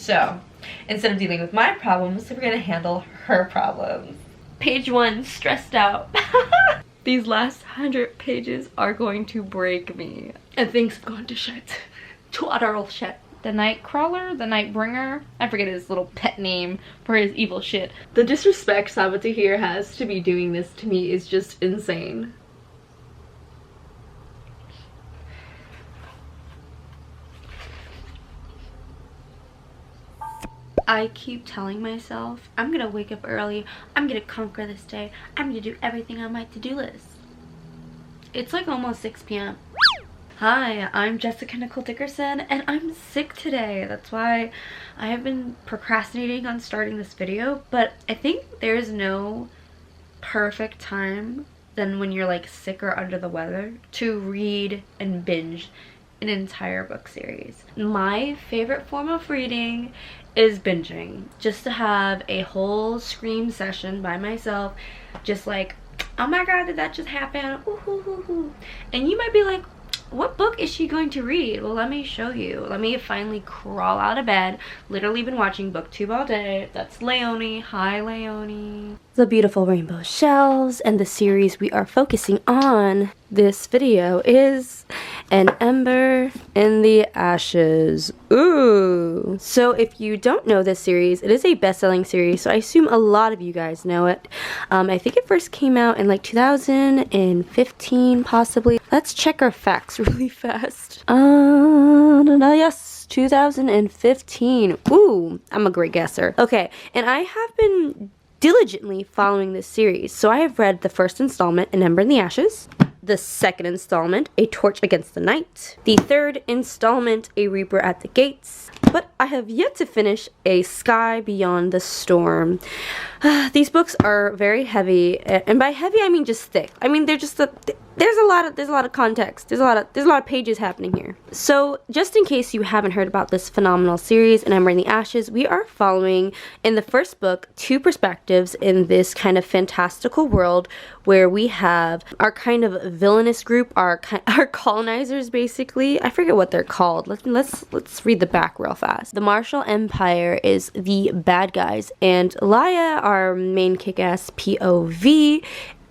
So, instead of dealing with my problems, we're gonna handle her problems. Page 1, stressed out. These last 100 pages are going to break me. And things have gone to shit. To utter shit. The Nightcrawler, the Nightbringer, I forget his little pet name for his evil shit. The disrespect Sabata here has to be doing this to me is just insane. I keep telling myself, I'm gonna wake up early, I'm gonna conquer this day, I'm gonna do everything on my to-do list. It's like almost 6 p.m. Hi, I'm Jessica Nicole Dickerson and I'm sick today. That's why I have been procrastinating on starting this video, but I think there's no perfect time than when you're like sick or under the weather to read and binge an entire book series. My favorite form of reading is binging. Just to have a whole scream session by myself, just like, oh my god, did that just happen? Ooh, hoo, hoo, hoo. And you might be like, what book is she going to read? Well, let me show you. Let me finally crawl out of bed. Literally been watching booktube all day. That's Leonie. Hi, Leonie. The Beautiful Rainbow Shells, and the series we are focusing on this video is An Ember in the Ashes. Ooh. So if you don't know this series, it is a best-selling series, so I assume a lot of you guys know it. I think it first came out in like 2015, possibly. Let's check our facts really fast. Yes, 2015. Ooh, I'm a great guesser. Okay, and I have been diligently following this series. So I have read the first installment, An Ember in the Ashes, the second installment, A Torch Against the Night, the third installment, A Reaper at the Gates, but I have yet to finish A Sky Beyond the Storm. These books are very heavy, and by heavy I mean just thick. I mean, they're just there's a lot of context. There's a lot of pages happening here. So just in case you haven't heard about this phenomenal series, An Ember in the Ashes, we are following in the first book 2 perspectives in this kind of fantastical world where we have our kind of villainous group, our colonizers basically. I forget what they're called. Let's read the back real fast. The Marshall Empire is the bad guys, and Laya, our main kick-ass POV,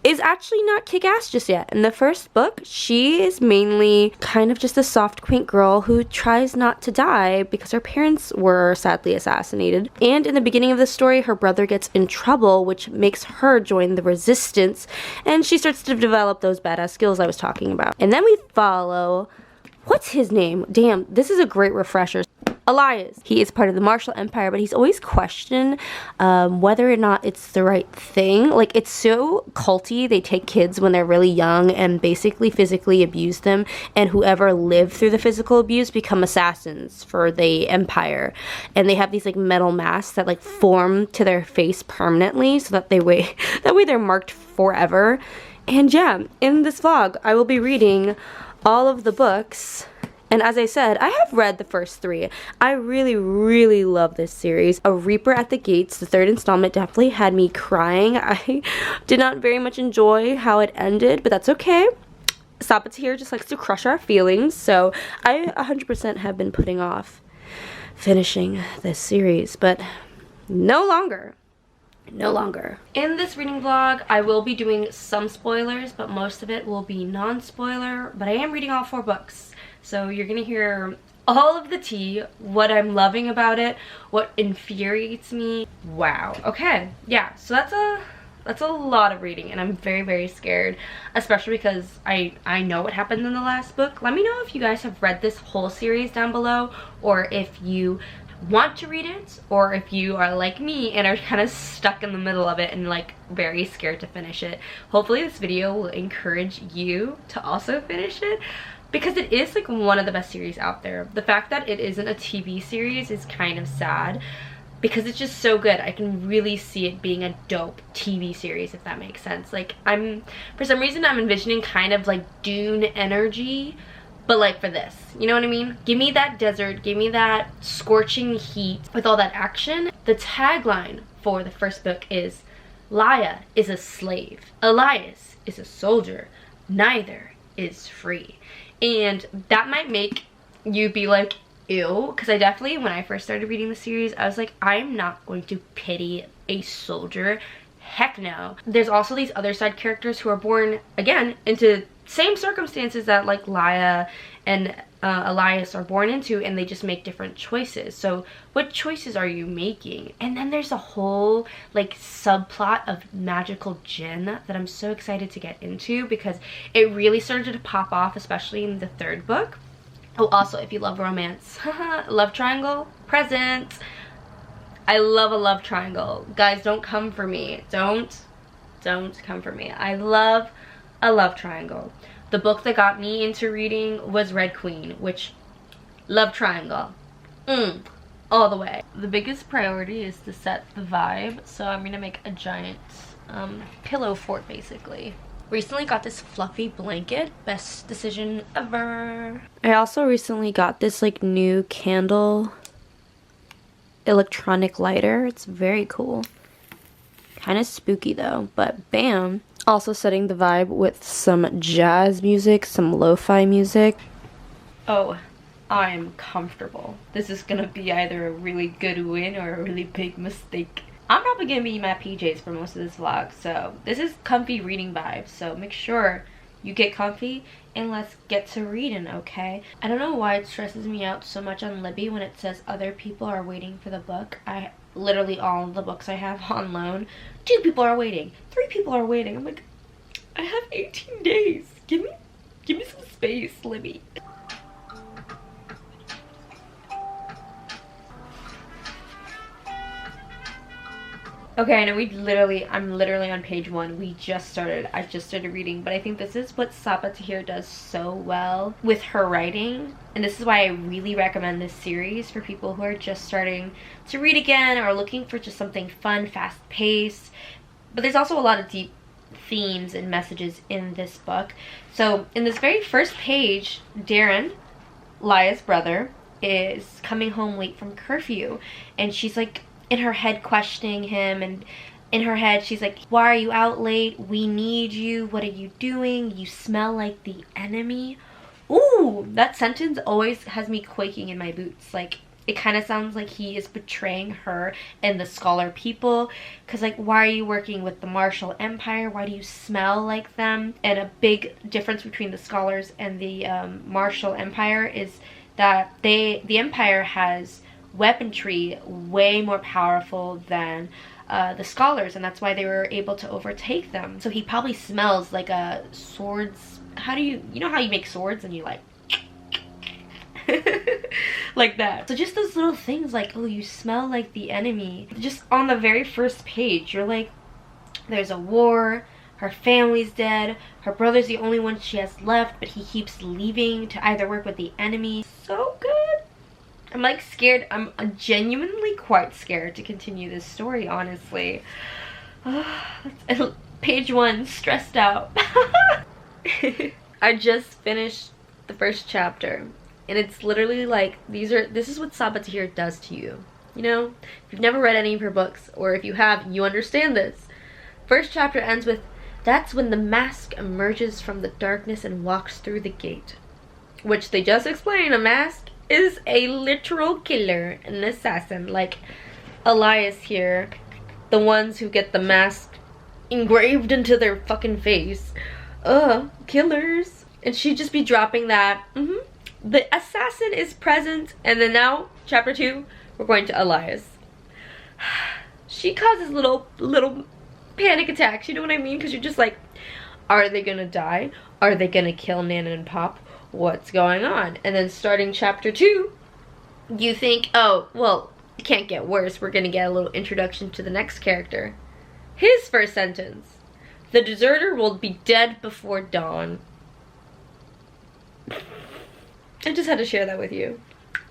is actually not kick-ass just yet. In the first book, she is mainly kind of just a soft, quaint girl who tries not to die because her parents were sadly assassinated. And in the beginning of the story, her brother gets in trouble, which makes her join the resistance, and she starts to develop those badass skills I was talking about. And then we follow, what's his name? Damn, this is a great refresher. Elias. He is part of the Marshall Empire, but he's always questioned whether or not it's the right thing. Like, it's so culty. They take kids when they're really young and basically physically abuse them, and whoever lived through the physical abuse become assassins for the Empire. And they have these like metal masks that like form to their face permanently, so that that way they're marked forever. And yeah, in this vlog, I will be reading all of the books. And as I said, I have read the first 3. I really, really love this series. A Reaper at the Gates, the third installment, definitely had me crying. I did not very much enjoy how it ended, but that's okay. Sabata here just likes to crush our feelings, so I 100% have been putting off finishing this series, but no longer. No longer. In this reading vlog, I will be doing some spoilers, but most of it will be non-spoiler, but I am reading all 4 books. So you're gonna hear all of the tea, what I'm loving about it, what infuriates me. Wow. Okay. Yeah, so that's a lot of reading, and I'm very, very scared, especially because I know what happened in the last book. Let me know if you guys have read this whole series down below, or if you want to read it, or if you are like me and are kind of stuck in the middle of it and like very scared to finish it. Hopefully this video will encourage you to also finish it, because it is like one of the best series out there. The fact that it isn't a TV series is kind of sad, because it's just so good. I can really see it being a dope TV series, if that makes sense. Like, for some reason I'm envisioning kind of like Dune energy, but like for this, you know what I mean? Give me that desert, give me that scorching heat with all that action. The tagline for the first book is, Laya is a slave, Elias is a soldier, neither is free. And that might make you be like, ew, because I definitely, when I first started reading the series, I was like, I'm not going to pity a soldier. Heck no. There's also these other side characters who are born, again, into same circumstances that like Laya and Elias are born into, and they just make different choices. So what choices are you making? And then there's a whole like subplot of magical djinn that I'm so excited to get into, because it really started to pop off, especially in the 3rd book. Oh, also, if you love romance, love triangle, present. I love a love triangle. Guys, don't come for me. Don't come for me. I love a love triangle. The book that got me into reading was Red Queen, which, love triangle. All the way. The biggest priority is to set the vibe, so I'm gonna make a giant pillow fort, basically. Recently got this fluffy blanket. Best decision ever. I also recently got this like new candle electronic lighter. It's very cool. Kind of spooky though, but bam. Also setting the vibe with some jazz music, some lo-fi music. Oh, I'm comfortable. This is gonna be either a really good win or a really big mistake. I'm probably gonna be in my PJs for most of this vlog, so this is comfy reading vibes, so make sure you get comfy and let's get to reading, okay? I don't know why it stresses me out so much on Libby when it says other people are waiting for the book. Literally all of the books I have on loan, 2 people are waiting, 3 people are waiting. I'm like, I have 18 days. Give me some space, Libby. Okay, I know I'm literally on page 1. I just started reading, but I think this is what Sabaa Tahir does so well with her writing. And this is why I really recommend this series for people who are just starting to read again or looking for just something fun, fast-paced. But there's also a lot of deep themes and messages in this book. So in this very first page, Darren, Laya's brother, is coming home late from curfew, and she's like in her head questioning him, and in her head she's like, why are you out late? We need you. What are you doing? You smell like the enemy. Ooh, that sentence always has me quaking in my boots. Like, it kind of sounds like he is betraying her and the Scholar people, because like, why are you working with the Martial Empire? Why do you smell like them? And a big difference between the Scholars and the Martial Empire is that the Empire has weaponry way more powerful than the Scholars, and that's why they were able to overtake them. So he probably smells like a swords. How do you know how you make swords and you like like that. So just those little things like, oh, you smell like the enemy. Just on the very first page, you're like, there's a war, her family's dead, her brother's the only one she has left, but he keeps leaving to either work with the enemy. So good. I'm like scared. I'm genuinely quite scared to continue this story, honestly. Page 1, stressed out. I just finished the first chapter, and it's literally like, this is what Sabaa Tahir does to you. You know, if you've never read any of her books, or if you have, you understand this. First chapter ends with, that's when the mask emerges from the darkness and walks through the gate. Which they just explained, a mask is a literal killer, an assassin, like Elias here. The ones who get the mask engraved into their fucking face. Killers. And she'd just be dropping that, the assassin is present. And then now, chapter 2, we're going to Elias. She causes little panic attacks, you know what I mean? Because you're just like, are they gonna die? Are they gonna kill Nana and Pop? What's going on? And then starting chapter 2, you think, oh, well, it can't get worse. We're gonna get a little introduction to the next character. His first sentence, the deserter will be dead before dawn. I just had to share that with you.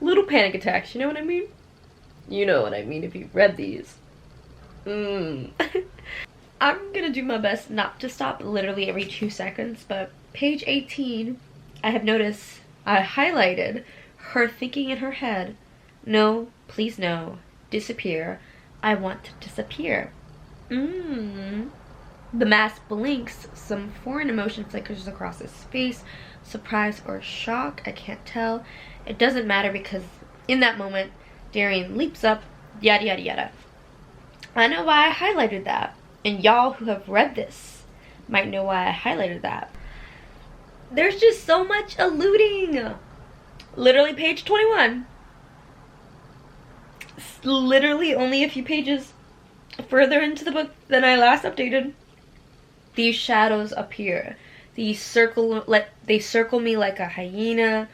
Little panic attacks, you know what I mean? You know what I mean if you've read these. I'm gonna do my best not to stop literally every 2 seconds, but page 18, I have noticed I highlighted her thinking in her head, no, please no, disappear, I want to disappear. The mask blinks, some foreign emotion flickers across his face, surprise or shock, I can't tell. It doesn't matter because In that moment, Darian leaps up, yada yada yada. I know why I highlighted that, and y'all who have read this might know why I highlighted that. There's just so much alluding. Literally page 21. It's literally only a few pages further into the book than I last updated. These shadows appear. They circle me like a hyena.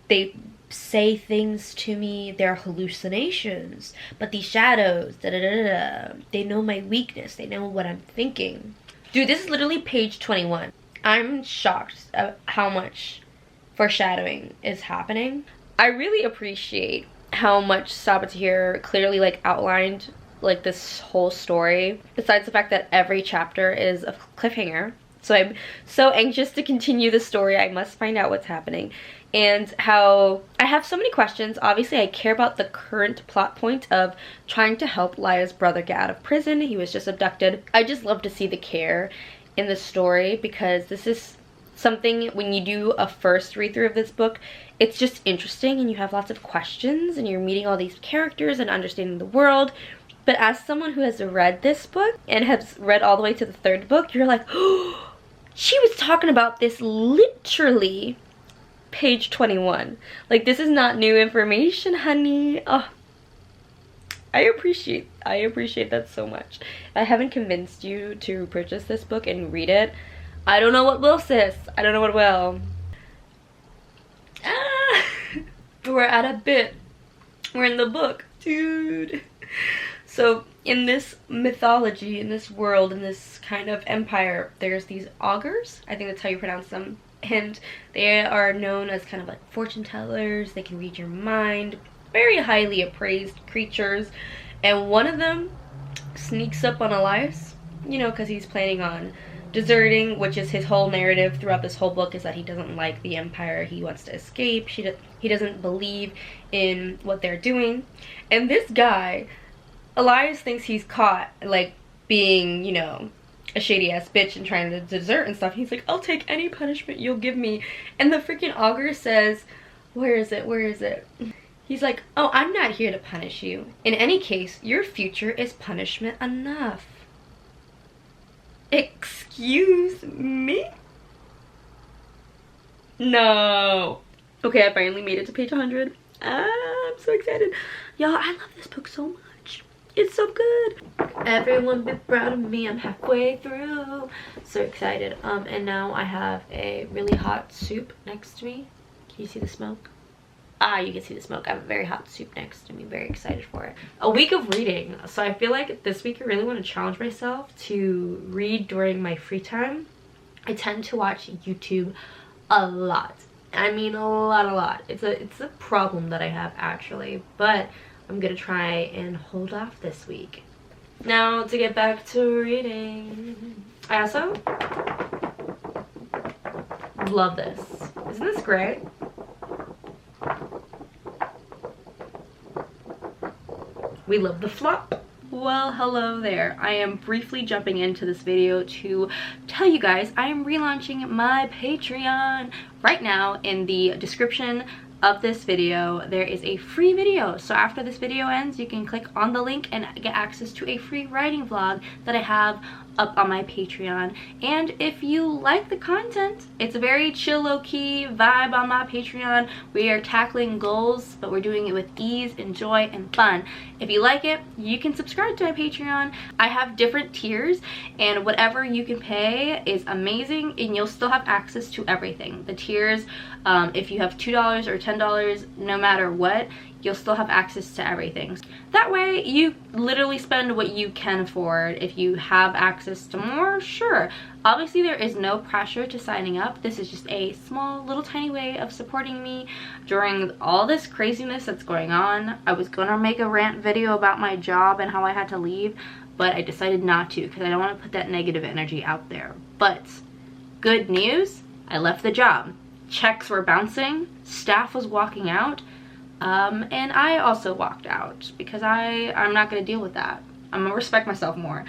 They say things to me. They're hallucinations. But these shadows, they know my weakness. They know what I'm thinking. Dude, this is literally page 21. I'm shocked at how much foreshadowing is happening. I really appreciate how much Saboteur clearly like outlined like this whole story, besides the fact that every chapter is a cliffhanger. So I'm so anxious to continue the story. I must find out what's happening. And how I have so many questions. Obviously, I care about the current plot point of trying to help Laya's brother get out of prison. He was just abducted. I just love to see the care in the story, because this is something, when you do a first read through of this book, it's just interesting and you have lots of questions and you're meeting all these characters and understanding the world. But as someone who has read this book and has read all the way to the 3rd book, you're like, oh, she was talking about this literally page 21. Like, this is not new information, honey. Oh, I appreciate that so much. If I haven't convinced you to purchase this book and read it, I don't know what will, sis. I don't know what will. Ah! We're at a bit. We're in the book. Dude. So, in this mythology, in this world, in this kind of empire, there's these augurs. I think that's how you pronounce them. And they are known as kind of like fortune tellers. They can read your mind. Very highly appraised creatures. And one of them sneaks up on Elias, you know, because he's planning on deserting, which is his whole narrative throughout this whole book, is that he doesn't like the empire. He wants to escape. He doesn't believe in what they're doing. And this guy, Elias thinks he's caught, like, being, you know, a shady ass bitch and trying to desert and stuff. He's like, I'll take any punishment you'll give me. And the freaking augur says, where is it? Where is it? He's like, oh, I'm not here to punish you. In any case, your future is punishment enough. Excuse me? No. Okay, I finally made it to page 100. I'm so excited. Y'all, I love this book so much. It's so good. Everyone be proud of me. I'm halfway through. So excited. And now I have a really hot soup next to me. Can you see the smoke? Ah, you can see the smoke. I have a very hot soup next to me. Very excited for it. A week of reading. So I feel like this week I really want to challenge myself to read during my free time. I tend to watch YouTube a lot. I mean a lot. It's a problem that I have, actually. But I'm gonna try and hold off this week. Now to get back to reading. I also love this. Isn't this great? We love the flop. Well, hello there. I am briefly jumping into this video to tell you guys I am relaunching my Patreon. Right now, in the description of this video, there is a free video. So after this video ends, you can click on the link and get access to a free writing vlog that I have up on my Patreon. And if you like the content, it's a very chill, low-key vibe on my Patreon. We are tackling goals, but we're doing it with ease and joy and fun. If you like it, you can subscribe to my Patreon. I have different tiers, and whatever you can pay is amazing, and you'll still have access to everything. The tiers, if you have $2 or $10, no matter what, you'll still have access to everything. That way, you literally spend what you can afford. If you have access to more, sure. Obviously, there is no pressure to signing up. This is just a small, little tiny way of supporting me during all this craziness that's going on. I was gonna make a rant video about my job and how I had to leave, but I decided not to because I don't want to put that negative energy out there. But good news, I left the job. Checks were bouncing, staff was walking out, and I also walked out because I'm not gonna deal with that. I'm gonna respect myself more.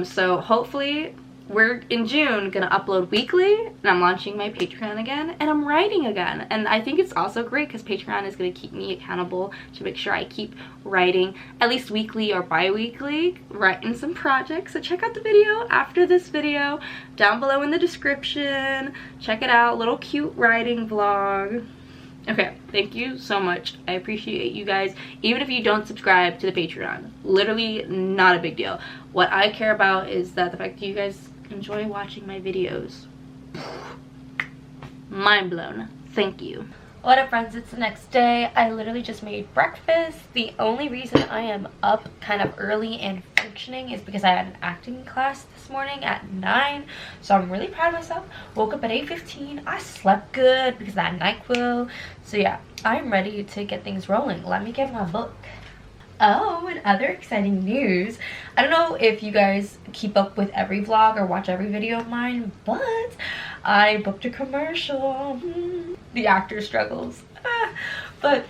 So hopefully we're in June gonna upload weekly, and I'm launching my Patreon again, and I'm writing again. And I think it's also great because Patreon is gonna keep me accountable to make sure I keep writing at least weekly or bi-weekly, writing some projects. So check out the video after this video down below in the description. Check it out, little cute writing vlog. Okay, thank you so much. I appreciate you guys. Even if you don't subscribe to the Patreon, literally not a big deal. What I care about is that the fact that you guys enjoy watching my videos. Mind blown. Thank you. What up, friends? It's the next day. I literally just made breakfast. The only reason I am up kind of early and functioning is because I had an acting class this morning at 9. So I'm really proud of myself. Woke up at 8:15. I slept good because of that NyQuil. So yeah, I'm ready to get things rolling. Let me get my book. Oh, and other exciting news. I don't know if you guys keep up with every vlog or watch every video of mine, but I booked a commercial. The actor struggles. But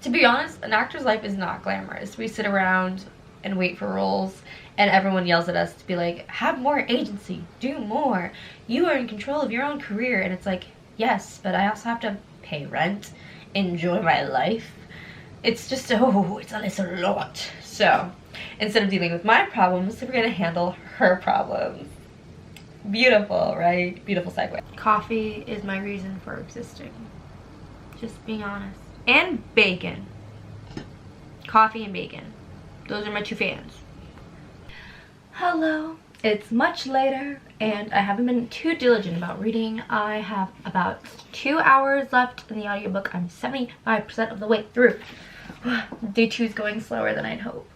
to be honest, an actor's life is not glamorous. We sit around and wait for roles, and everyone yells at us to be like, have more agency, do more. You are in control of your own career. And it's like, yes, but I also have to pay rent, enjoy my life. It's just, oh, it's a lot. So instead of dealing with my problems, we're gonna handle her problems. Beautiful, right? Beautiful segue. Coffee is my reason for existing. Just being honest. And bacon. Coffee and bacon. Those are my two fans. Hello. It's much later, and I haven't been too diligent about reading. I have about 2 hours left in the audiobook. I'm 75% of the way through. Day 2 is going slower than I'd hope.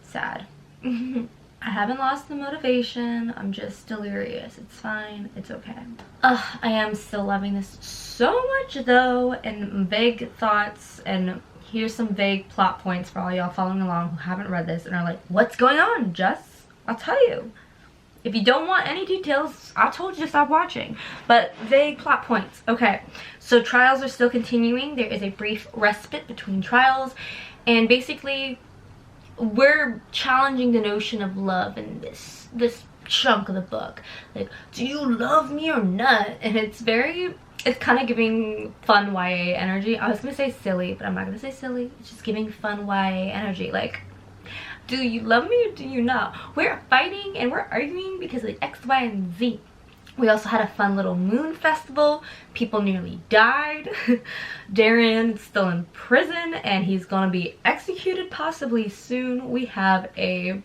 Sad. I haven't lost the motivation. I'm just delirious. It's fine. It's okay. I am still loving this so much though, and vague thoughts, and here's some vague plot points for all y'all following along who haven't read this and are like, what's going on, Jess? I'll tell you. If you don't want any details, I told you to stop watching. But vague plot points. Okay, so trials are still continuing. There is a brief respite between trials, and basically we're challenging the notion of love in this chunk of the book. Like, do you love me or not? And it's kind of giving fun YA energy. I was gonna say silly, but I'm not gonna say silly. It's just giving fun YA energy. Like, do you love me or do you not? We're fighting and we're arguing because of X, Y, and Z. We also had a fun little moon festival. People nearly died. Darren's still in prison and he's gonna be executed possibly soon. We have a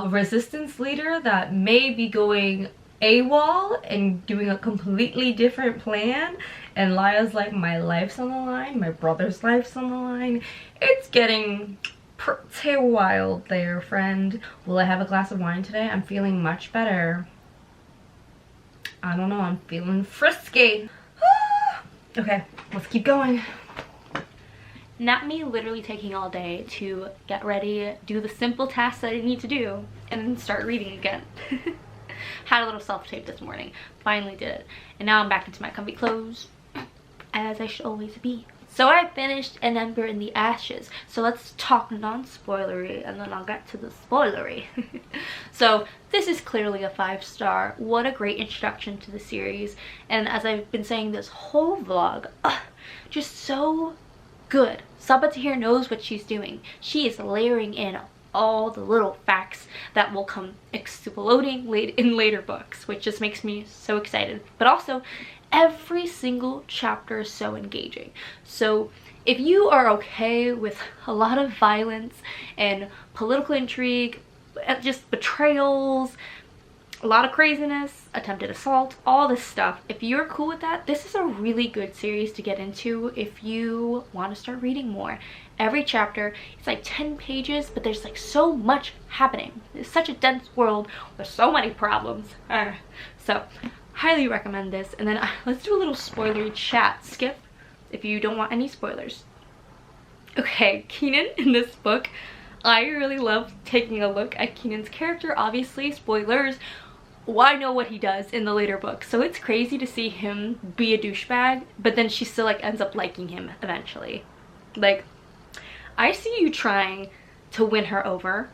resistance leader that may be going AWOL and doing a completely different plan. And Laya's like, my life's on the line, my brother's life's on the line. It's getting pretty wild there, friend. Will I have a glass of wine today? I'm feeling much better. I don't know, I'm feeling frisky. Okay, let's keep going. Not me literally taking all day to get ready, do the simple tasks that I need to do, and then start reading again. Had a little self-tape this morning, finally did it. And now I'm back into my comfy clothes, as I should always be. So I finished An Ember in the Ashes. So let's talk non-spoilery, and then I'll get to the spoilery. So this is clearly a 5-star. What a great introduction to the series. And as I've been saying this whole vlog, just so good. Sabaa Tahir knows what she's doing. She is layering in all the little facts that will come exploding in later books, which just makes me so excited. But also, every single chapter is so engaging. So if you are okay with a lot of violence and political intrigue, just betrayals, a lot of craziness, attempted assault, all this stuff, if you're cool with that, this is a really good series to get into if you want to start reading more. Every chapter, it's like 10 pages, but there's like so much happening. It's such a dense world with so many problems. So highly recommend this. And then let's do a little spoilery chat. Skip if you don't want any spoilers. Okay, Keenan in this book, I really love taking a look at Keenan's character. Obviously, spoilers, well, I know what he does in the later books, so it's crazy to see him be a douchebag, but then she still like ends up liking him eventually. Like, I see you trying to win her over.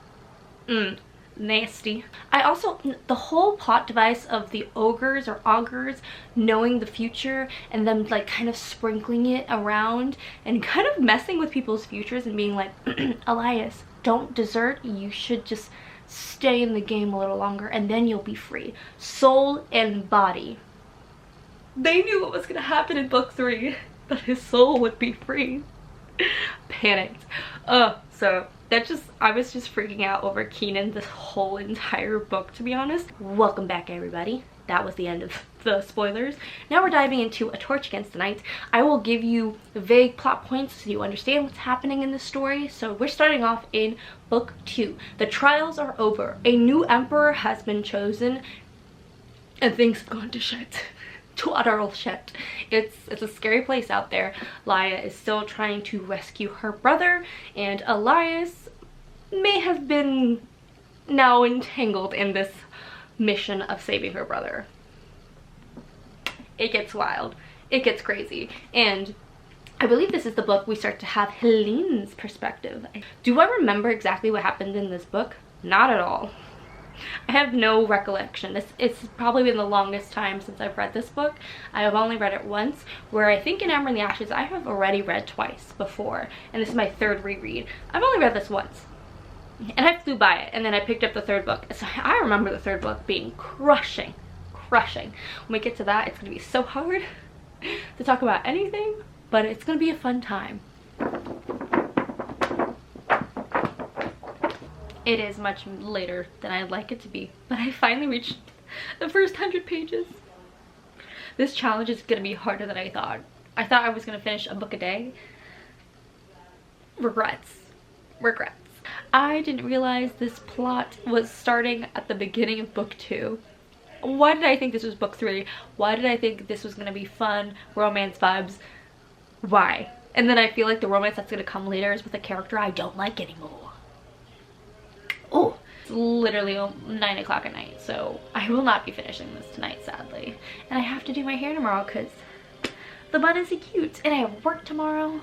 nasty. I also, the whole plot device of the ogres or augurs knowing the future and them like kind of sprinkling it around and kind of messing with people's futures and being like, Elias, don't desert, you should just stay in the game a little longer and then you'll be free. Soul and body. They knew what was gonna happen in book 3, that his soul would be free. Panicked. So that just, I was just freaking out over Keenan this whole entire book, to be honest. Welcome back, everybody. That was the end of the spoilers. Now we're diving into A Torch Against the Night. I will give you vague plot points so you understand what's happening in the story. So we're starting off in book 2. The trials are over. A new emperor has been chosen and things have gone to shit. To utter shit. It's a scary place out there. Laia is still trying to rescue her brother, and Elias may have been now entangled in this mission of saving her brother. It gets wild. It gets crazy. And I believe this is the book we start to have Helene's perspective. Do I remember exactly what happened in this book? Not at all. I have no recollection. It's probably been the longest time since I've read this book. I have only read it once, where I think An Ember in the Ashes I have already read twice before, and this is my 3rd reread. I've only read this once, and I flew by it, and then I picked up the 3rd book. So I remember the 3rd book being crushing. When we get to that, it's going to be so hard to talk about anything, but it's going to be a fun time. It is much later than I'd like it to be, but I finally reached the first 100 pages. This challenge is gonna be harder than I thought. I thought I was gonna finish a book a day. Regrets. I didn't realize this plot was starting at the beginning of book 2. Why did I think this was book 3? Why did I think this was gonna be fun, romance vibes? Why? And then I feel like the romance that's gonna come later is with a character I don't like anymore. Oh, it's literally 9 o'clock at night, so I will not be finishing this tonight, sadly. And I have to do my hair tomorrow because the bun is cute, and I have work tomorrow.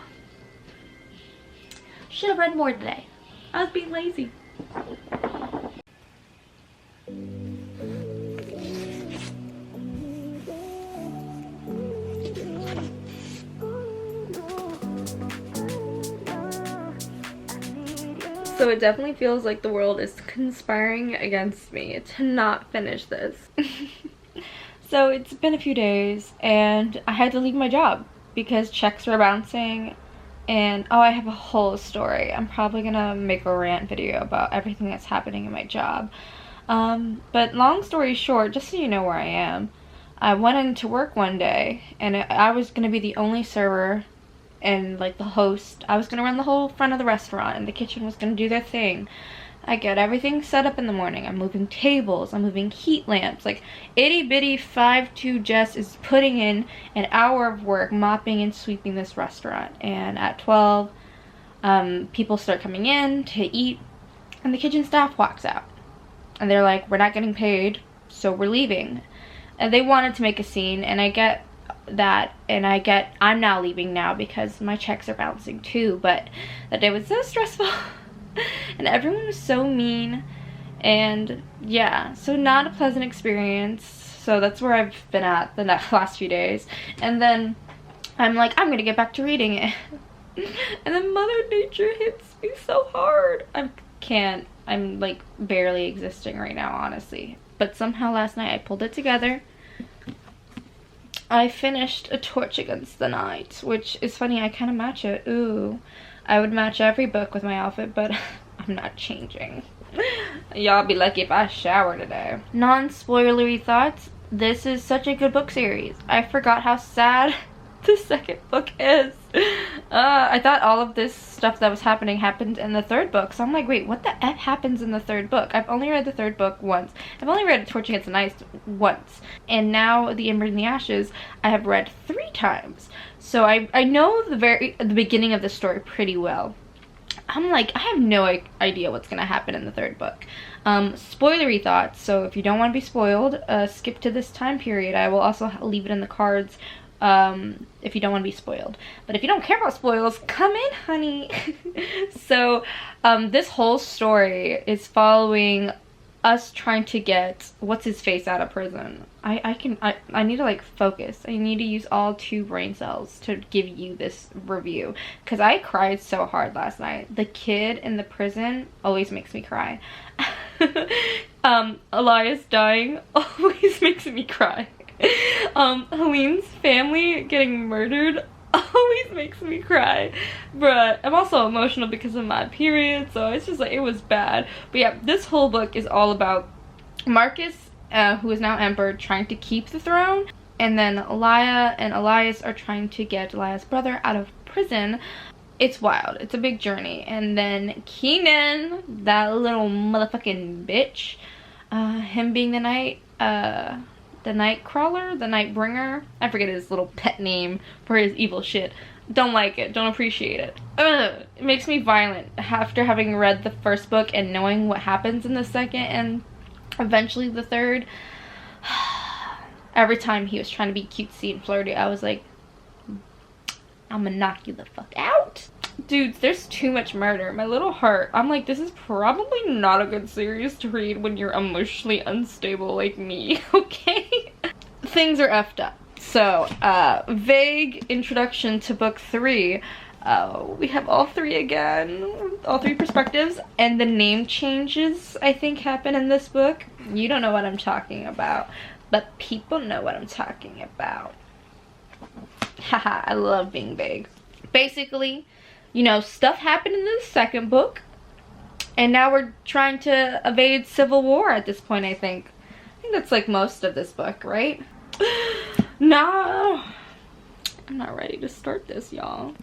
Should have read more today. I was being lazy. So it definitely feels like the world is conspiring against me to not finish this. So it's been a few days and I had to leave my job because checks were bouncing, and oh, I have a whole story. I'm probably gonna make a rant video about everything that's happening in my job. But long story short, just so you know where I am, I went into work one day and I was gonna be the only server and like the host. I was gonna run the whole front of the restaurant and the kitchen was gonna do their thing. I get everything set up in the morning. I'm moving tables, I'm moving heat lamps. Like itty bitty 5'2" Jess is putting in an hour of work mopping and sweeping this restaurant. And at 12, people start coming in to eat and the kitchen staff walks out. And they're like, we're not getting paid, so we're leaving. And they wanted to make a scene, and I get that, and I'm now leaving now because my checks are bouncing too. But that day was so stressful and everyone was so mean, and yeah, so not a pleasant experience. So that's where I've been at the last few days. And then I'm like, I'm gonna get back to reading it. And then Mother Nature hits me so hard. I'm like barely existing right now, honestly. But somehow last night I pulled it together. I finished A Torch Against the Night, which is funny, I kind of match it. Ooh, I would match every book with my outfit, but I'm not changing. Y'all be lucky if I shower today. Non-spoilery thoughts. This is such a good book series. I forgot how sad the second book is. I thought all of this stuff that was happening happened in the 3rd book, so I'm like, wait, what the F happens in the 3rd book? I've only read the 3rd book once. I've only read A Torch Against the Night once, and now The Ember in the Ashes I have read 3 times. So I know the beginning of the story pretty well. I'm like, I have no idea what's gonna happen in the 3rd book. Spoilery thoughts. So if you don't want to be spoiled, skip to this time period. I will also leave it in the cards if you don't want to be spoiled. But if you don't care about spoils, come in, honey. So this whole story is following us trying to get what's his face out of prison. I need to like focus. I need to use all 2 brain cells to give you this review because I cried so hard last night. The kid in the prison always makes me cry. Elias dying always makes me cry. Helene's family getting murdered always makes me cry. But I'm also emotional because of my period, so it's just like, it was bad. But yeah, this whole book is all about Marcus, who is now Ember, trying to keep the throne, and then Elia and Elias are trying to get Elias' brother out of prison. It's wild. It's a big journey. And then Keenan, that little motherfucking bitch, him being the night crawler, the night bringer. I forget his little pet name for his evil shit. Don't like it. Don't appreciate it. Ugh, it makes me violent after having read the first book and knowing what happens in the second and eventually the third. Every time he was trying to be cutesy and flirty, I was like, I'm gonna knock you the fuck out. Dudes, there's too much murder. My little heart, I'm like, this is probably not a good series to read when you're emotionally unstable like me, okay? Things are effed up. So, vague introduction to book 3. We have all 3 again, all 3 perspectives, and the name changes, I think, happen in this book. You don't know what I'm talking about, but people know what I'm talking about. Haha, I love being vague. Basically, you know, stuff happened in the second book, and now we're trying to evade civil war at this point, I think. I think that's like most of this book, right? No, I'm not ready to start this, y'all.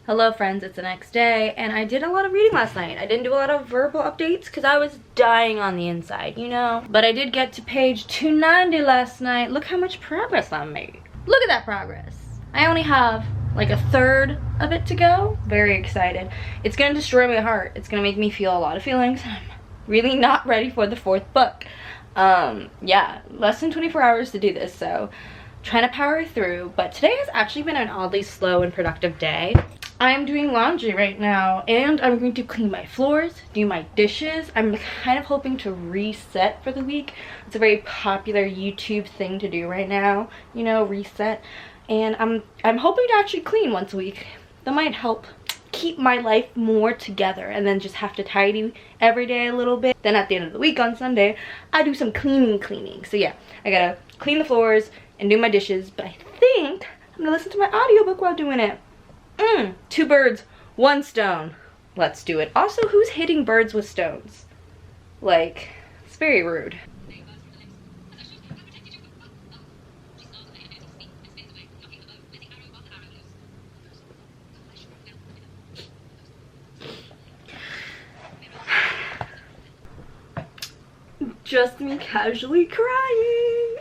Hello friends, it's the next day, and I did a lot of reading last night. I didn't do a lot of verbal updates because I was dying on the inside, you know? But I did get to page 290 last night. Look how much progress I made. Look at that progress. I only have like a third of it to go. Very excited. It's gonna destroy my heart. It's gonna make me feel a lot of feelings. I'm really not ready for the 4th book. Yeah, less than 24 hours to do this, so trying to power through. But today has actually been an oddly slow and productive day. I'm doing laundry right now, and I'm going to clean my floors, do my dishes. I'm kind of hoping to reset for the week. It's a very popular YouTube thing to do right now, you know, reset. And I'm hoping to actually clean once a week. That might help keep my life more together, and then just have to tidy every day a little bit. Then at the end of the week on Sunday, I do some cleaning. So yeah, I gotta clean the floors and do my dishes, but I think I'm gonna listen to my audiobook while doing it. 2 birds, 1 stone. Let's do it. Also, who's hitting birds with stones? Like, it's very rude. Just me casually crying.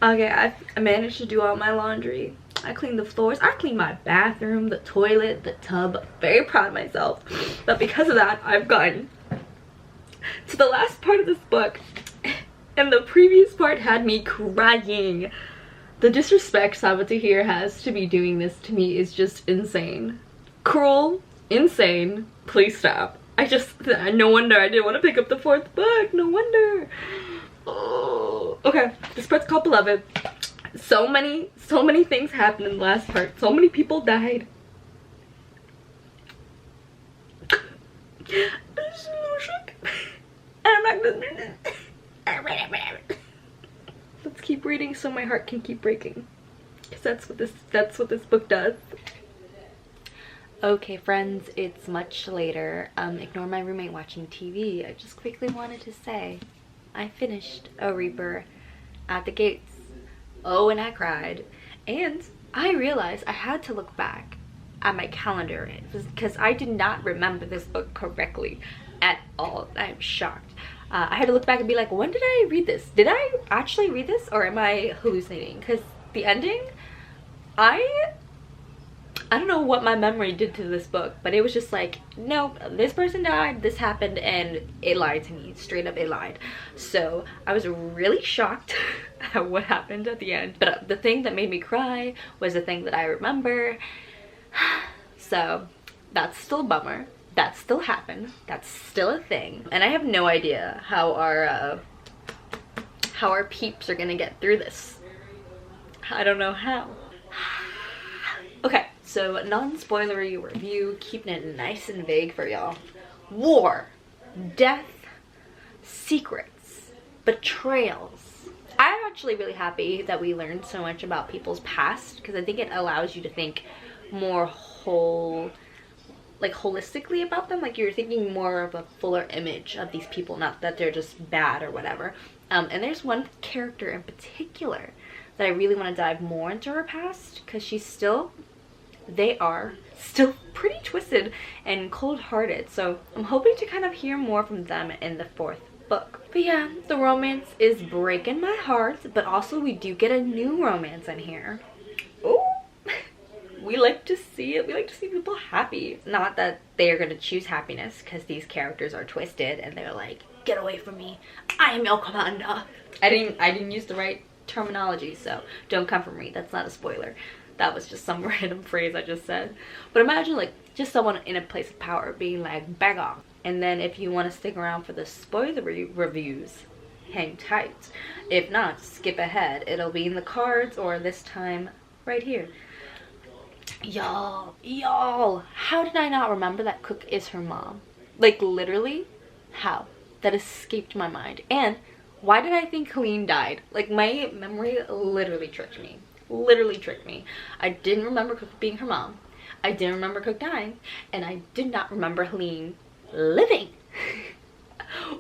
Okay, I managed to do all my laundry. I cleaned the floors. I cleaned my bathroom, the toilet, the tub. Very proud of myself. But because of that, I've gotten to the last part of this book, and the previous part had me crying. The disrespect Sabatahir has to be doing this to me is just insane. Cruel, insane. Please stop. No wonder I didn't want to pick up the 4th book. No wonder. Oh. Okay, this part's called Beloved. So many things happened in the last part. So many people died. I'm just a little shook. And I'm not gonna. Let's keep reading so my heart can keep breaking. Because that's what this book does. Okay friends, it's much later. Ignore my roommate watching TV. I just quickly wanted to say I finished A Reaper at the gates. Oh, and I cried. And I realized I had to look back at my calendar because I did not remember this book correctly at all. I'm shocked. I had to look back and be like, when did I read this? Did I actually read this, or am I hallucinating? Because the ending, I don't know what my memory did to this book, but it was just like, nope, this person died, this happened, and it lied to me. Straight up, it lied. So I was really shocked at what happened at the end. But the thing that made me cry was the thing that I remember. So that's still a bummer. That still happened. That's still a thing. And I have no idea how our peeps are gonna get through this. I don't know how. Okay, so non-spoilery review, keeping it nice and vague for y'all. War, death, secrets, betrayals. I'm actually really happy that we learned so much about people's past, because I think it allows you to think more holistically about them. Like, you're thinking more of a fuller image of these people, not that they're just bad or whatever. And there's one character in particular that I really want to dive more into her past, because they are still pretty twisted and cold-hearted. So I'm hoping to kind of hear more from them in the 4th book. But yeah, the romance is breaking my heart, but also we do get a new romance in here. Oh, we like to see it. We like to see people happy. Not that they are going to choose happiness, because these characters are twisted and they're like, get away from me, I am your commander. I didn't use the right terminology, so don't come for me. That's not a spoiler. That was just some random phrase I just said. But imagine, like, just someone in a place of power being like, bag off. And then if you want to stick around for the spoiler reviews, hang tight. If not, skip ahead. It'll be in the cards, or this time right here. Y'all, how did I not remember that Cook is her mom? Like, literally, how? That escaped my mind. And why did I think Helene died? Like, my memory literally tricked me. I didn't remember Cook being her mom. I didn't remember Cook dying. And I did not remember Helene living.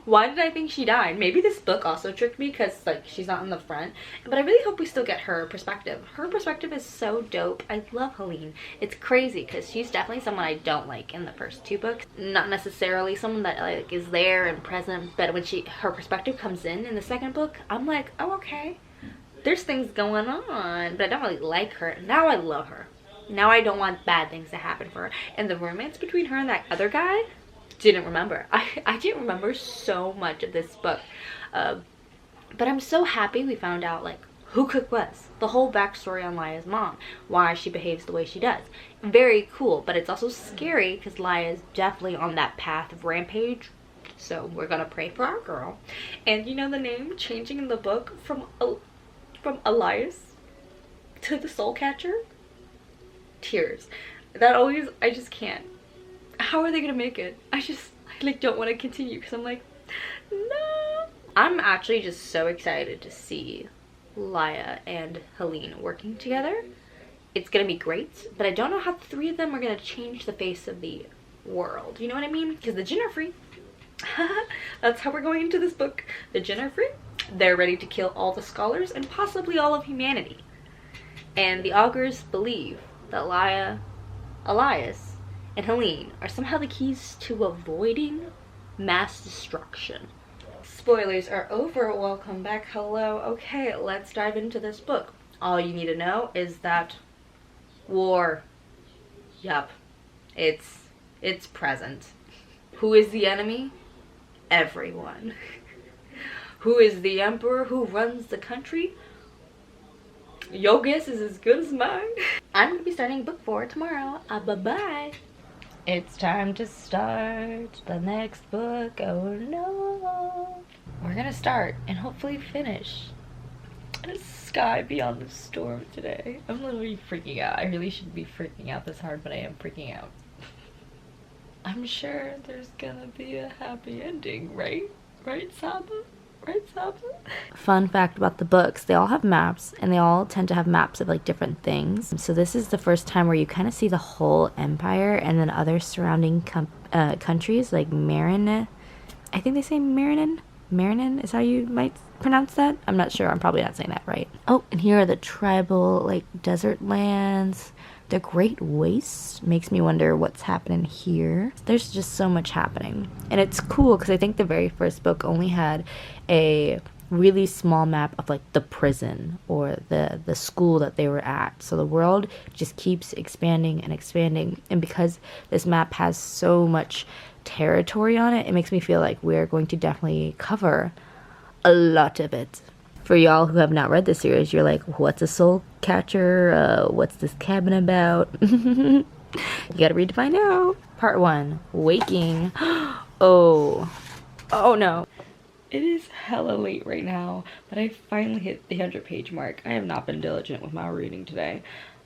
Why did I think she died? Maybe this book also tricked me, because, like, she's not in the front. But I really hope we still get her perspective. Her perspective is so dope. I love Helene. It's crazy, because she's definitely someone I don't like in the first 2 books. Not necessarily someone that, like, is there and present, but when her perspective comes in the 2nd book, I'm like, oh, okay. There's things going on, but I don't really like her. Now I love her. Now I don't want bad things to happen for her. And the romance between her and that other guy, didn't remember. I didn't remember so much of this book. But I'm so happy we found out, like, who Cook was. The whole backstory on Laya's mom. Why she behaves the way she does. Very cool, but it's also scary, because Laya is definitely on that path of rampage. So we're gonna pray for our girl. And you know, the name changing in the book from Elias to the Soul Catcher? Tears. That always, I just can't. How are they gonna make it? I like don't want to continue, because I'm like, no. I'm actually just so excited to see Laya and Helene working together. It's gonna be great, but I don't know how the 3 of them are gonna change the face of the world. You know what I mean? Because the Jinn are free. That's how we're going into this book. The Jinn are free. They're ready to kill all the scholars and possibly all of humanity. And the augurs believe that Elias, and Helene are somehow the keys to avoiding mass destruction. Spoilers are over. Welcome back. Hello. Okay, let's dive into this book. All you need to know is that war, yup, it's present. Who is the enemy? Everyone. Who is the emperor who runs the country? Your guess is as good as mine. I'm gonna be starting book 4 tomorrow. Bye-bye. It's time to start the next book. Oh no. We're gonna start and hopefully finish a sky beyond the storm today. I'm literally freaking out. I really shouldn't be freaking out this hard, but I am freaking out. I'm sure there's gonna be a happy ending, right? Right, Saba? Right, Saba? Fun fact about the books, they all have maps, and they all tend to have maps of, like, different things. So this is the first time where you kind of see the whole empire, and then other surrounding countries, like Marin. I think they say Marinin. Marinin is how you might pronounce that. I'm not sure. I'm probably not saying that right. Oh, and here are the tribal, like, desert lands. The Great Waste makes me wonder what's happening here. There's just so much happening. And it's cool because I think the very first book only had a really small map of like the prison or the school that they were at. So the world just keeps expanding and expanding. And because this map has so much territory on it, it makes me feel like we're going to definitely cover a lot of it. For y'all who have not read this series, you're like, what's a soul catcher? What's this cabin about? You gotta read to find out. Part 1, Waking. Oh no. It is hella late right now, but I finally hit the 100-page mark. I have not been diligent with my reading today.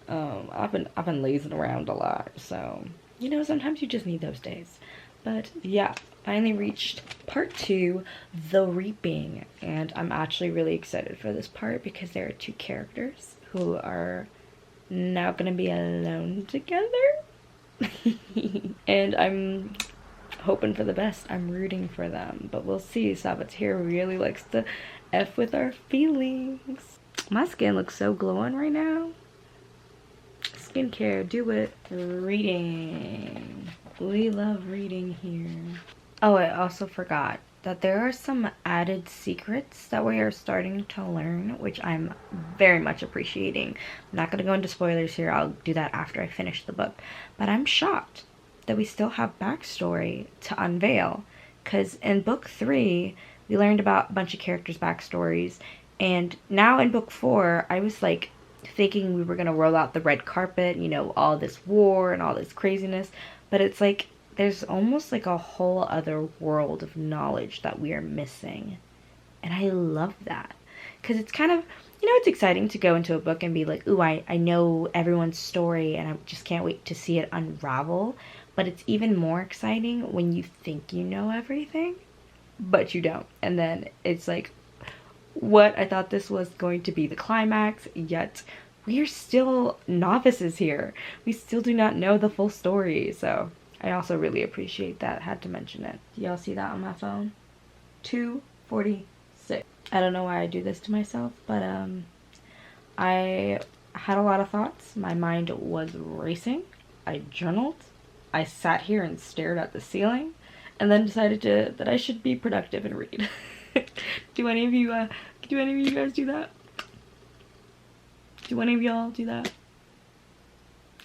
I've been lazing around a lot, so you know, sometimes you just need those days. But yeah, finally reached part 2, The Reaping, and I'm actually really excited for this part because there are 2 characters who are now gonna be alone together. And I'm hoping for the best. I'm rooting for them, but we'll see. Sabatier really likes to F with our feelings. My skin looks so glowing right now. Skincare, do it. Reading. We love reading here. Oh, I also forgot that there are some added secrets that we are starting to learn, which I'm very much appreciating. I'm not going to go into spoilers here. I'll do that after I finish the book. But I'm shocked that we still have backstory to unveil. Because in book 3, we learned about a bunch of characters' backstories. And now in book 4, I was like thinking we were going to roll out the red carpet, you know, all this war and all this craziness. But it's like there's almost like a whole other world of knowledge that we are missing. And I love that. Because it's kind of, you know, it's exciting to go into a book and be like, ooh, I know everyone's story and I just can't wait to see it unravel. But it's even more exciting when you think you know everything, but you don't. And then it's like, what? I thought this was going to be the climax, yet we are still novices here. We still do not know the full story. So I also really appreciate that. Had to mention it. Do y'all see that on my phone? 2:46. I don't know why I do this to myself, but I had a lot of thoughts. My mind was racing. I journaled. I sat here and stared at the ceiling, and then decided that I should be productive and read. Do any of you guys do that? Do any of y'all do that?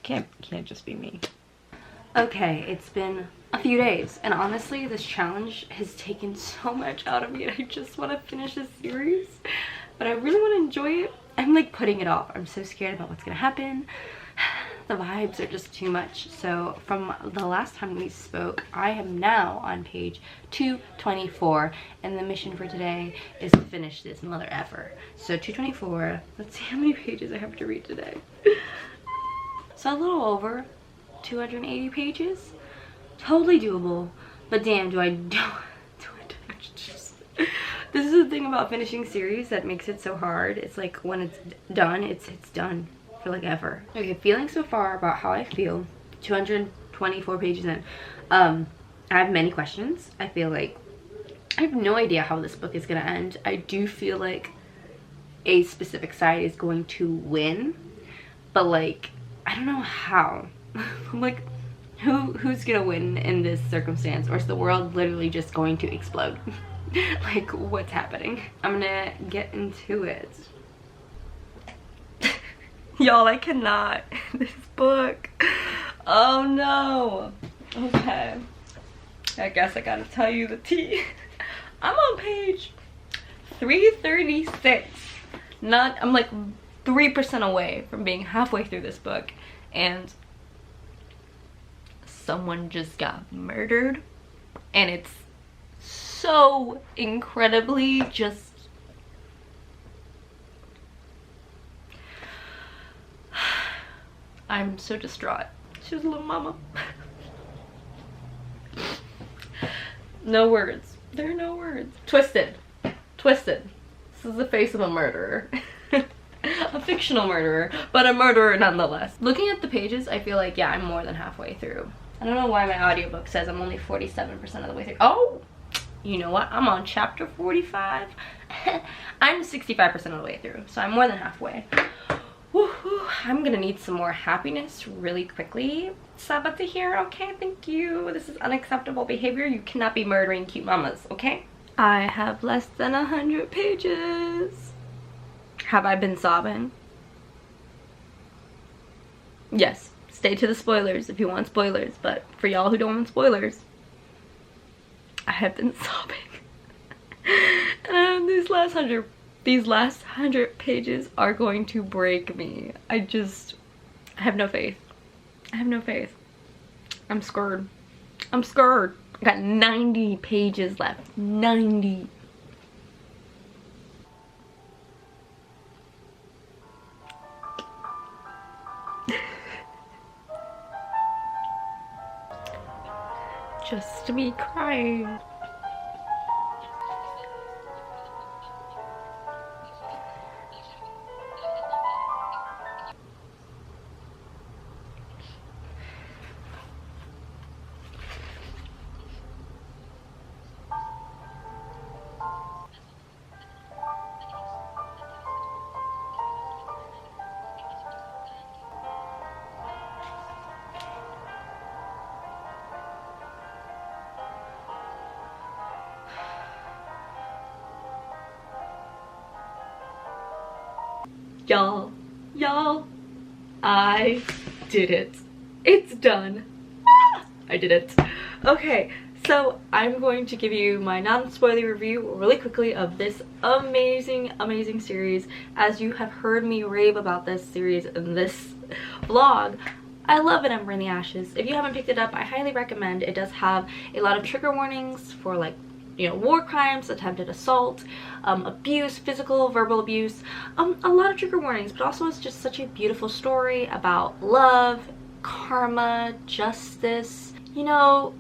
Can't just be me. Okay, it's been a few days, and honestly, this challenge has taken so much out of me, and I just want to finish this series, but I really want to enjoy it. I'm like putting it off. I'm so scared about what's gonna happen. The vibes are just too much. So from the last time we spoke, I am now on page 224, and the mission for today is to finish this mother effer. So 224, let's see how many pages I have to read today. So a little over 280 pages. Totally doable, but damn, do I just... This is the thing about finishing series that makes it so hard. It's like when it's done, it's done. Like ever. Okay, feeling so far about how I feel. 224 pages in. I have many questions. I feel like I have no idea how this book is gonna end. I do feel like a specific side is going to win, but like I don't know how. I'm like, who's gonna win in this circumstance, or is the world literally just going to explode? Like, what's happening? I'm gonna get into it. Y'all, I cannot. This book. Oh no. Okay. I guess I gotta tell you the tea. I'm on page 336. I'm like 3% away from being halfway through this book, and someone just got murdered, and it's so incredibly just... I'm so distraught. She was a little mama. No words. There are no words. Twisted. Twisted. This is the face of a murderer. A fictional murderer, but a murderer nonetheless. Looking at the pages, I feel like, yeah, I'm more than halfway through. I don't know why my audiobook says I'm only 47% of the way through. Oh! You know what? I'm on chapter 45. I'm 65% of the way through, so I'm more than halfway. Woo, Whew, I'm gonna need some more happiness really quickly. Sabata here, okay? Thank you. This is unacceptable behavior. You cannot be murdering cute mamas, okay? I have less than 100 pages. Have I been sobbing? Yes, stay to the spoilers if you want spoilers, but for y'all who don't want spoilers, I have been sobbing. And these last 100 pages are going to break me. I have no faith. I have no faith. I'm scared. I'm scared. I got 90 pages left. 90. Just me crying. Y'all, I did it. It's done. I did it. Okay, so I'm going to give you my non-spoiler review really quickly of this amazing series. As you have heard me rave about this series in this vlog, I love An Ember in the Ashes. If you haven't picked it up, I highly recommend. It does have a lot of trigger warnings for, like, you know, war crimes, attempted assault, abuse, physical, verbal abuse, a lot of trigger warnings, but also it's just such a beautiful story about love, karma, justice, you know,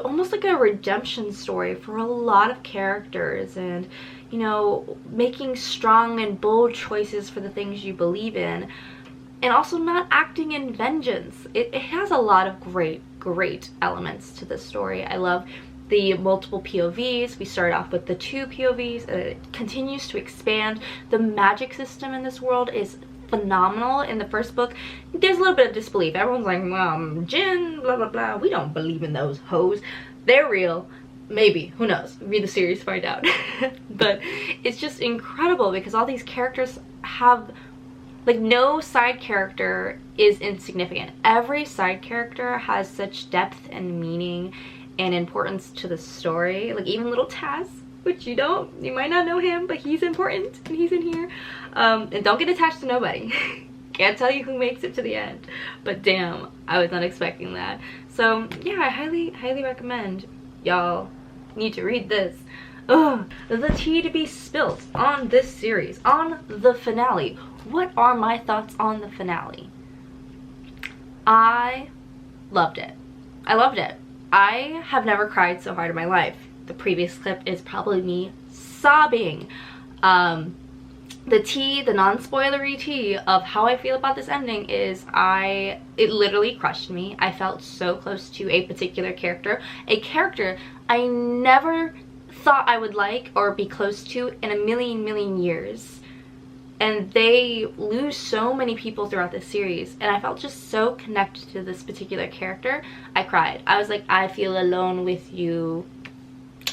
almost like a redemption story for a lot of characters, and, you know, making strong and bold choices for the things you believe in, and also not acting in vengeance. It has a lot of great elements to this story. I love the multiple POVs. We started off with the 2 POVs, and it continues to expand. The magic system in this world is phenomenal. In the first book, there's a little bit of disbelief. Everyone's like, Jinn, blah blah blah. We don't believe in those hoes. They're real. Maybe, who knows? Read the series to find out. But it's just incredible because all these characters have, like, no side character is insignificant. Every side character has such depth and meaning and importance to the story. Like, even little Taz, which you might not know him, but he's important and he's in here. And don't get attached to nobody. Can't tell you who makes it to the end, but damn, I was not expecting that. So yeah, I highly recommend. Y'all need to read this. Ugh, the tea to be spilt on this series, on the finale. What are my thoughts on the finale? I loved it. I loved it. I have never cried so hard in my life. The previous clip is probably me sobbing. The tea, the non-spoilery tea of how I feel about this ending is it literally crushed me. I felt so close to a particular character. A character I never thought I would like or be close to in a million years. And they lose so many people throughout this series, and I felt just so connected to this particular character. I cried. I was like, I feel alone with you.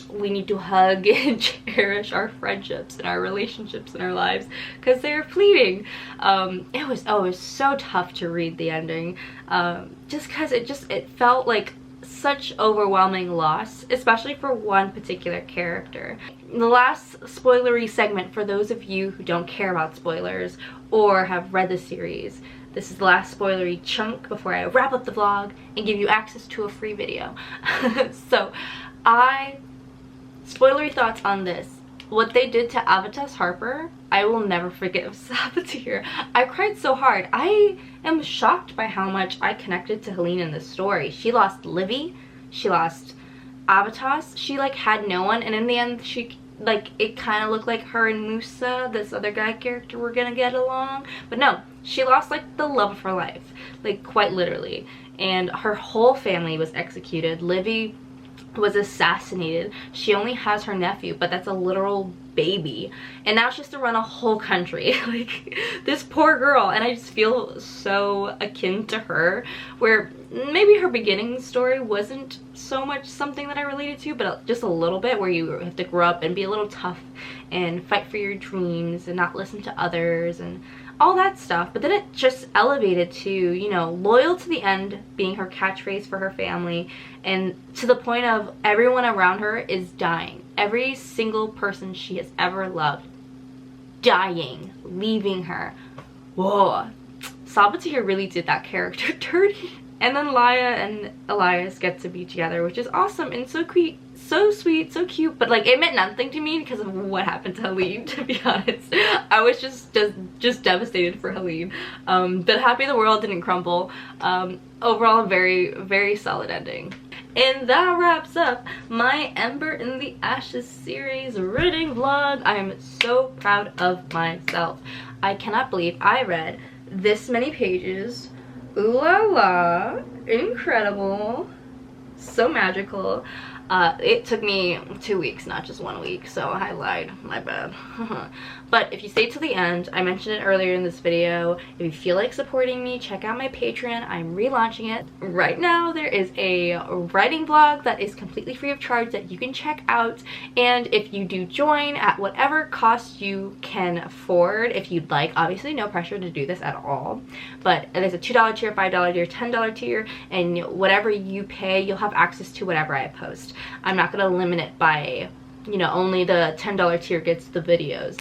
We need to hug and cherish our friendships and our relationships in our lives, because they're fleeting. It was so tough to read the ending, just because it felt like such overwhelming loss, especially for one particular character. The last spoilery segment, for those of you who don't care about spoilers or have read the series, this is the last spoilery chunk before I wrap up the vlog and give you access to a free video. So, spoilery thoughts on this. What they did to Avatar's Harper, I will never forgive Saboteur. I cried so hard. I am shocked by how much I connected to Helene in this story. She lost Livy, she lost Avatas, she like had no one, and in the end she, like, it kind of looked like her and Musa, this other guy character, were gonna get along. But no, she lost like the love of her life, like quite literally. And her whole family was executed. Livy was assassinated. She only has her nephew, but that's a literal baby, and now she has to run a whole country. Like, this poor girl. And I just feel so akin to her, where maybe her beginning story wasn't so much something that I related to, but just a little bit, where you have to grow up and be a little tough and fight for your dreams and not listen to others and all that stuff. But then it just elevated to, you know, loyal to the end being her catchphrase for her family, and to the point of everyone around her is dying. Every single person she has ever loved dying, leaving her. Whoa. Saboteur really did that character dirty. And then Laya and Elias get to be together, which is awesome and so sweet, so cute. But like, it meant nothing to me because of what happened to Helene, to be honest. I was just devastated for Helene. But happy the world didn't crumble. Overall, very, very solid ending. And that wraps up my Ember in the Ashes series reading vlog. I am so proud of myself. I cannot believe I read this many pages. Ooh la la, incredible, so magical. It took me 2 weeks, not just 1 week, so I lied, my bad. But if you stay till the end, I mentioned it earlier in this video, if you feel like supporting me, check out my Patreon. I'm relaunching it. Right now, there is a writing blog that is completely free of charge that you can check out, and if you do join at whatever cost you can afford, if you'd like, obviously no pressure to do this at all, but there's a $2 tier, $5 tier, $10 tier, and whatever you pay, you'll have access to whatever I post. I'm not going to limit it by, you know, only the $10 tier gets the videos.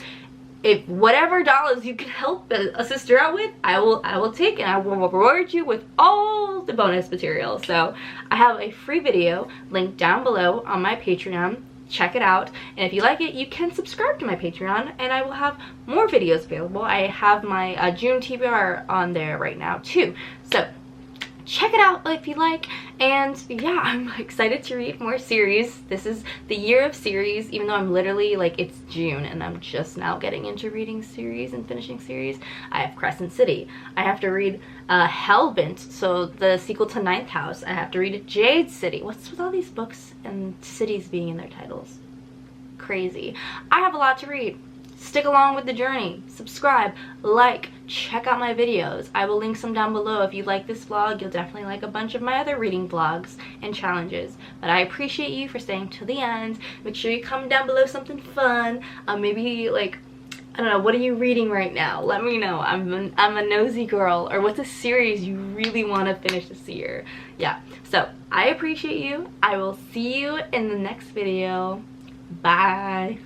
If whatever dollars you can help a sister out with, I will take, and I will reward you with all the bonus material. So I have a free video linked down below on my Patreon. Check it out, and if you like it, you can subscribe to my Patreon, and I will have more videos available. I have my June TBR on there right now too, so check it out if you like. And yeah, I'm excited to read more series. This is the year of series, even though I'm literally, like, it's June and I'm just now getting into reading series and finishing series. I have Crescent City. I have to read Hellbent, so the sequel to Ninth House. I have to read Jade City. What's with all these books and cities being in their titles? Crazy. I have a lot to read. Stick along with the journey. Subscribe, like, check out my videos. I will link some down below. If you like this vlog, you'll definitely like a bunch of my other reading vlogs and challenges. But I appreciate you for staying till the end. Make sure you comment down below something fun. Maybe, like, I don't know, what are you reading right now? Let me know. I'm a nosy girl. Or what's a series you really want to finish this year? Yeah, so I appreciate you. I will see you in the next video. Bye.